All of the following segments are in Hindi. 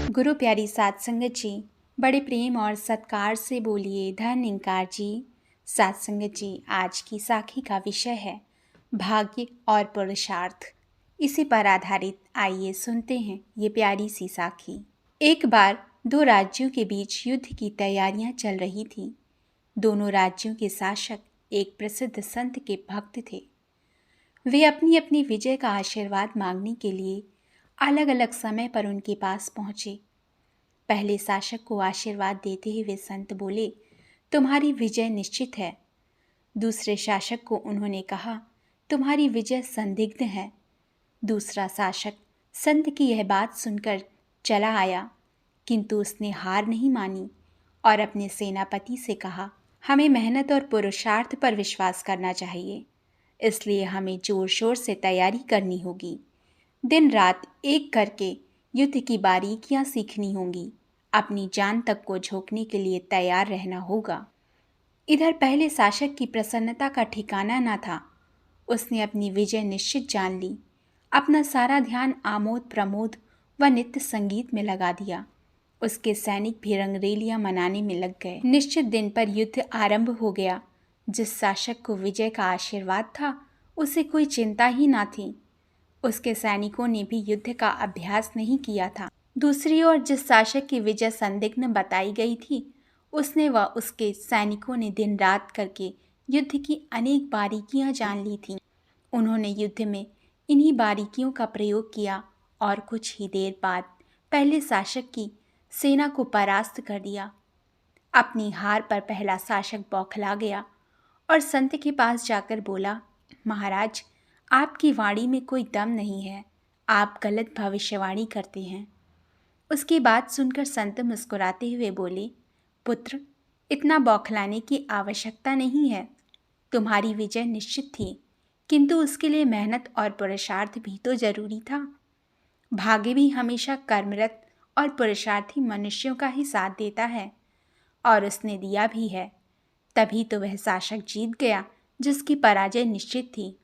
गुरु प्यारी साध संगत जी, बड़े प्रेम और सत्कार से बोलिए धन्यकार जी। साध संगत जी, आज की साखी का विषय है भाग्य और पुरुषार्थ। इसी पर आधारित आइए सुनते हैं ये प्यारी सी साखी। एक बार दो राज्यों के बीच युद्ध की तैयारियां चल रही थी। दोनों राज्यों के शासक एक प्रसिद्ध संत के भक्त थे। वे अपनी अपनी विजय का आशीर्वाद मांगने के लिए अलग अलग समय पर उनके पास पहुंचे। पहले शासक को आशीर्वाद देते हुए संत बोले, तुम्हारी विजय निश्चित है। दूसरे शासक को उन्होंने कहा, तुम्हारी विजय संदिग्ध है। दूसरा शासक संत की यह बात सुनकर चला आया, किंतु उसने हार नहीं मानी और अपने सेनापति से कहा, हमें मेहनत और पुरुषार्थ पर विश्वास करना चाहिए, इसलिए हमें जोर शोर से तैयारी करनी होगी। दिन रात एक करके युद्ध की बारीकियां सीखनी होंगी। अपनी जान तक को झोंकने के लिए तैयार रहना होगा। इधर पहले शासक की प्रसन्नता का ठिकाना न था। उसने अपनी विजय निश्चित जान ली। अपना सारा ध्यान आमोद प्रमोद व नित्य संगीत में लगा दिया। उसके सैनिक भी रंगरेलियां मनाने में लग गए। निश्चित दिन पर युद्ध आरंभ हो गया। जिस शासक को विजय का आशीर्वाद था, उसे कोई चिंता ही ना थी। उसके सैनिकों ने भी युद्ध का अभ्यास नहीं किया था। दूसरी ओर जिस शासक की विजय संदिग्ध बताई गई थी, उसने व उसके सैनिकों ने दिन रात करके युद्ध की अनेक बारीकियां जान ली थीं। उन्होंने युद्ध में इन्हीं बारीकियों का प्रयोग किया और कुछ ही देर बाद पहले शासक की सेना को परास्त कर दिया। अपनी हार पर पहला शासक बौखला गया और संत के पास जाकर बोला, महाराज, आपकी वाणी में कोई दम नहीं है। आप गलत भविष्यवाणी करते हैं। उसकी बात सुनकर संत मुस्कुराते हुए बोले, पुत्र, इतना बौखलाने की आवश्यकता नहीं है। तुम्हारी विजय निश्चित थी, किंतु उसके लिए मेहनत और पुरुषार्थ भी तो जरूरी था। भाग्य भी हमेशा कर्मरत और पुरुषार्थी मनुष्यों का ही साथ देता है, और उसने दिया भी है। तभी तो वह शासक जीत गया जिसकी पराजय निश्चित थी।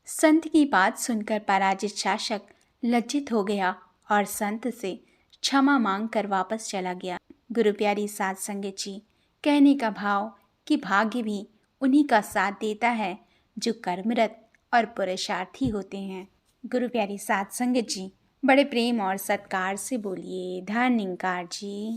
संत की बात सुनकर पराजित शासक लज्जित हो गया और संत से क्षमा मांग कर वापस चला गया। गुरु प्यारी साध संगत जी, कहने का भाव कि भाग्य भी उन्हीं का साथ देता है जो कर्मरत और पुरुषार्थी होते हैं। गुरु प्यारी साध संगत जी, बड़े प्रेम और सत्कार से बोलिए धन्यकार जी।